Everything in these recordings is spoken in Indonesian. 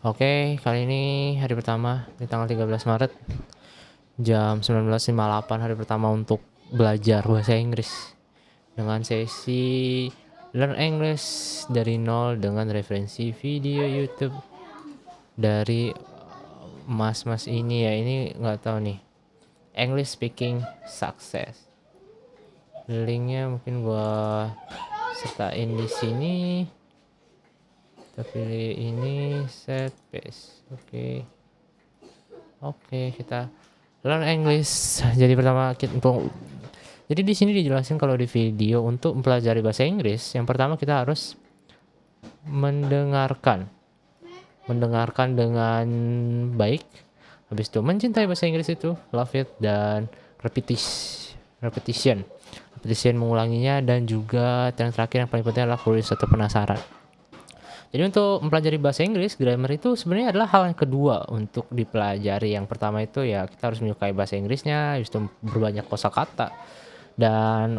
Oke, kali ini hari pertama di tanggal 13 Maret jam 19.58, hari pertama untuk belajar bahasa Inggris dengan sesi Learn English dari nol dengan referensi video YouTube dari mas-mas ini ya. Ini nggak tahu nih, English Speaking Success. Linknya mungkin gua sertain di sini. Kita pilih ini, set paste. Oke, kita learn English. Jadi pertama jadi di sini dijelasin kalau di video untuk mempelajari bahasa Inggris, yang pertama kita harus mendengarkan dengan baik. Habis itu mencintai bahasa Inggris itu, love it, dan repetition mengulanginya, dan juga yang terakhir yang paling penting adalah curious atau penasaran. Jadi untuk mempelajari bahasa Inggris, grammar itu sebenarnya adalah hal yang kedua untuk dipelajari. Yang pertama itu ya kita harus menyukai bahasa Inggrisnya, habis itu berbanyak kosakata. Dan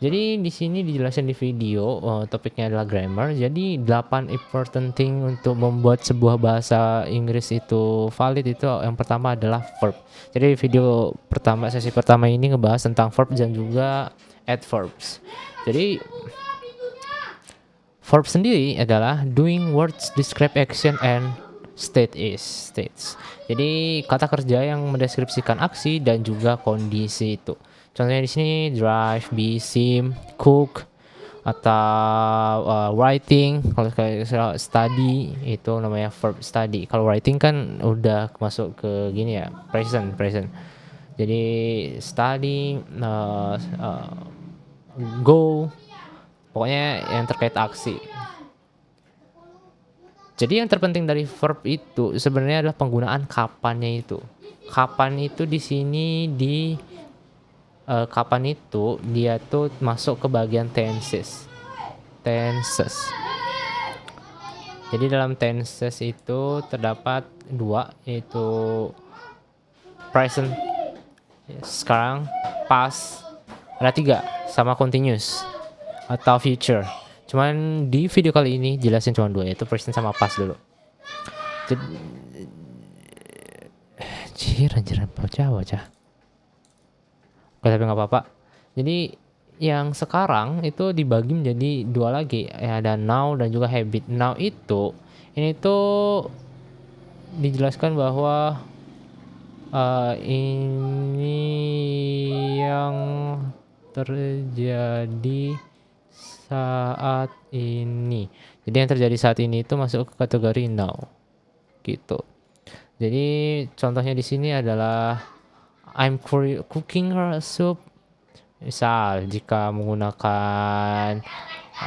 jadi di sini dijelasin di video, topiknya adalah grammar. Jadi 8 important thing untuk membuat sebuah bahasa Inggris itu valid itu yang pertama adalah verb. Jadi video pertama, sesi pertama ini ngebahas tentang verb dan juga adverbs. Jadi verb sendiri adalah doing words, describe action, and states. Jadi kata kerja yang mendeskripsikan aksi dan juga kondisi itu. Contohnya di sini drive, be, sim, cook, atau writing. Kalau study itu namanya verb study. Kalau writing kan udah masuk ke gini ya, present. Jadi study, go, pokoknya yang terkait aksi. Jadi yang terpenting dari verb itu sebenarnya adalah penggunaan kapannya itu. Kapan itu di sini kapan itu dia tuh masuk ke bagian tenses. Jadi dalam tenses itu terdapat dua, yaitu present sekarang, past ada tiga, sama continuous atau future. Cuman di video kali ini jelasin cuma dua, yaitu present sama past dulu. Anjir bocah. Oke, tapi nggak apa-apa. Jadi yang sekarang itu dibagi menjadi dua lagi, ya, ada now dan juga habit. Now itu ini tuh dijelaskan bahwa ini yang terjadi saat ini. Jadi yang terjadi saat ini itu masuk ke kategori now gitu. Jadi contohnya di sini adalah I'm cooking soup. Misal jika menggunakan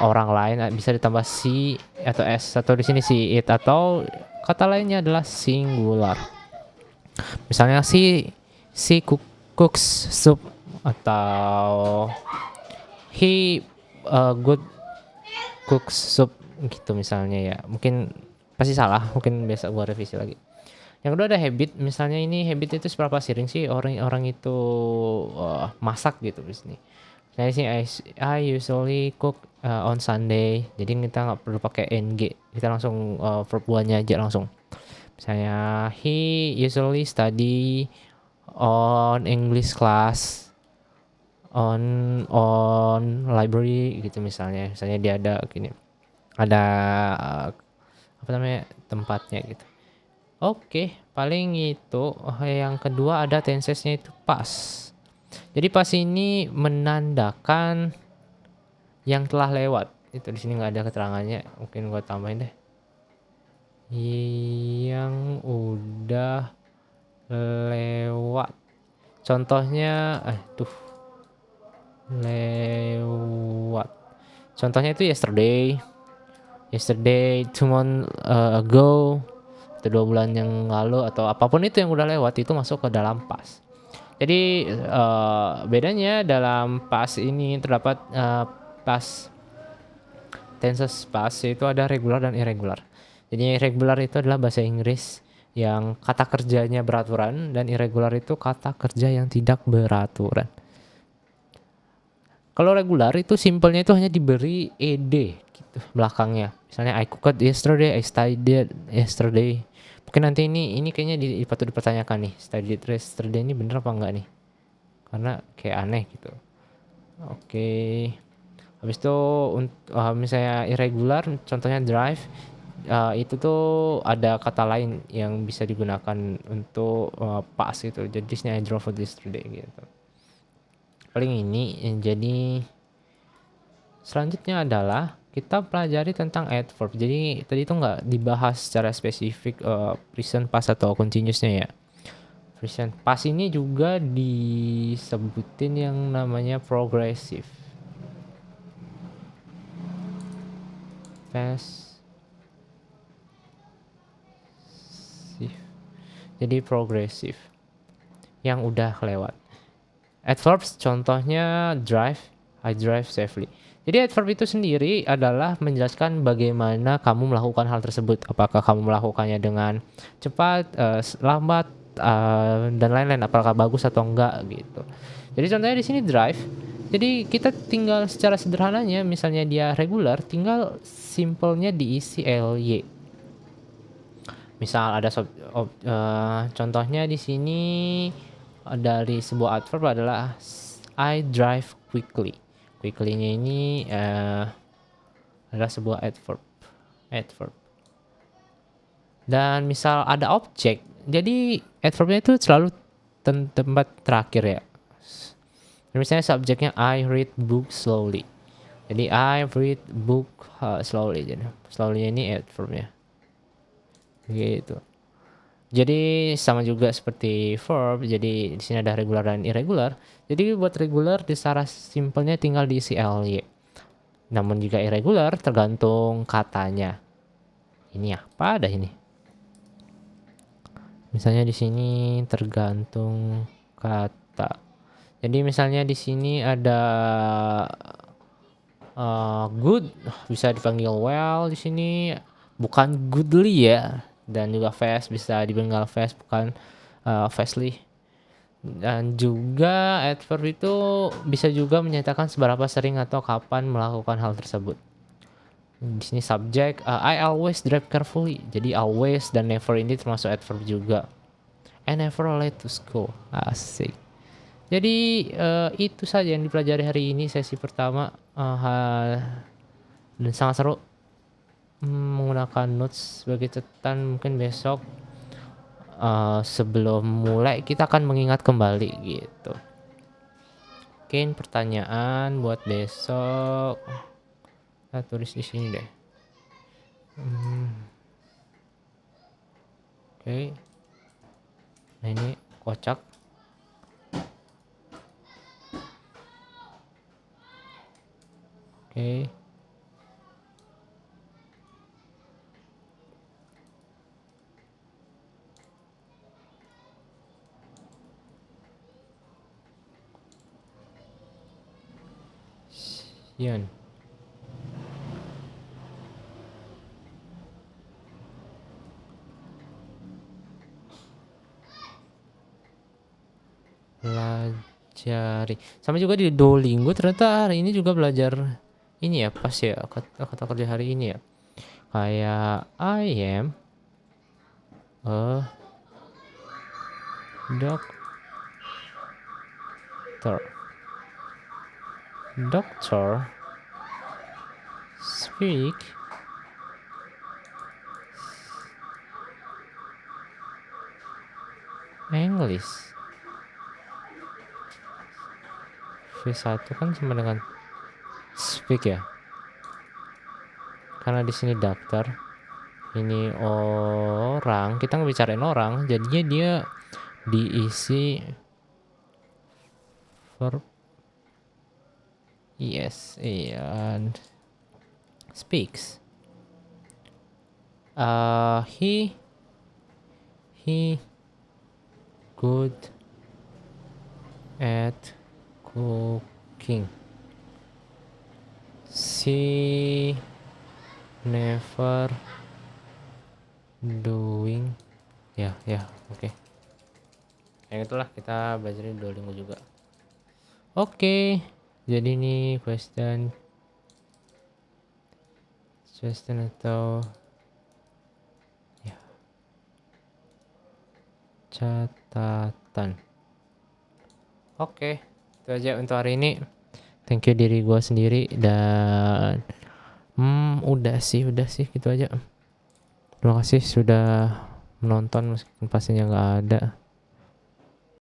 orang lain bisa ditambah si atau s, atau di sini si it, atau kata lainnya adalah singular. Misalnya si cooks soup, atau he good cooks soup gitu misalnya ya. Mungkin pasti salah, mungkin biasa gua revisi lagi. Yang kedua ada habit. Misalnya ini habit itu seberapa sering sih orang itu masak gitu di sini. Nah, di sini I usually cook on Sunday. Jadi kita nggak perlu pakai ing, kita langsung verb one-nya aja langsung. Misalnya he usually study on English class on library gitu misalnya. Misalnya dia ada gini, ada tempatnya gitu. Oke, paling itu. Yang kedua ada tensesnya itu past. Jadi past ini menandakan yang telah lewat. Itu di sini nggak ada keterangannya. Mungkin gua tambahin deh. Yang udah lewat. Contohnya, lewat. Contohnya itu yesterday, 2 months ago, atau 2 bulan yang lalu, atau apapun itu yang udah lewat itu masuk ke dalam past. Jadi bedanya dalam past ini terdapat past tenses past itu ada regular dan irregular. Jadi regular itu adalah bahasa Inggris yang kata kerjanya beraturan, dan irregular itu kata kerja yang tidak beraturan. Kalau regular itu simpelnya itu hanya diberi ed gitu belakangnya. Misalnya I cooked yesterday, I studied yesterday. Mungkin nanti ini kayaknya patut dipertanyakan nih, studied yesterday ini bener apa enggak nih? Karena kayak aneh gitu. Oke. Habis itu misalnya irregular, contohnya drive, itu tuh ada kata lain yang bisa digunakan untuk pas gitu. Jadi di sini I drove yesterday gitu. Paling ini jadi selanjutnya adalah kita pelajari tentang adverb. Jadi tadi itu nggak dibahas secara spesifik present past atau continuousnya ya. Present past ini juga disebutin yang namanya progressive. Passive. Jadi progressive yang udah kelewat. Adverbs contohnya drive, I drive safely. Jadi adverb itu sendiri adalah menjelaskan bagaimana kamu melakukan hal tersebut. Apakah kamu melakukannya dengan cepat, lambat, dan lain-lain. Apakah bagus atau enggak gitu. Jadi contohnya di sini drive. Jadi kita tinggal secara sederhananya, misalnya dia regular, tinggal simpelnya diisi ly. Misal ada contohnya di sini dari sebuah adverb adalah I drive quickly. Quickly-nya ini adalah sebuah adverb. Dan misal ada objek, jadi adverbnya itu selalu tempat terakhir ya. Misalnya subjeknya I read book slowly. Jadi I read book slowly. Jadi slowly ini adverbnya. Gitu. Jadi sama juga seperti verb. Jadi di sini ada regular dan irregular. Jadi buat regular secara simpelnya tinggal diisi ly. Namun jika irregular tergantung katanya. Ini apa ada ini? Misalnya di sini tergantung kata. Jadi misalnya di sini ada good bisa dipanggil well di sini, bukan goodly ya. Dan juga fast bisa dipanggil fast, bukan fastly. Dan juga adverb itu bisa juga menyatakan seberapa sering atau kapan melakukan hal tersebut. Di sini subjek, I always drive carefully. Jadi always dan never ini termasuk adverb juga. I never late to school. Asik. Jadi itu saja yang dipelajari hari ini sesi pertama, dan sangat seru menggunakan notes sebagai catatan. Mungkin besok sebelum mulai kita akan mengingat kembali gitu. Mungkin pertanyaan buat besok kita tulis di sini deh. Oke. Nah ini kocak. Oke. Sian. Pelajari. Sama juga di Duolingo ternyata hari ini juga belajar ini ya, pas ya kata kerja hari ini ya. Kayak I am a doctor. Doctor speak English. V1 kan sama dengan speak ya. Karena di sini dokter, ini orang, kita ngebicarain orang, jadinya dia diisi verb yes and speaks. He good at cooking. She never doing ya oke. Yang itulah kita belajar di Duolingo juga. Oke. Jadi ini question atau ya, catatan. Oke, itu aja untuk hari ini. Thank you diri gue sendiri dan udah sih gitu aja. Terima kasih sudah menonton meskipun pastinya nggak ada.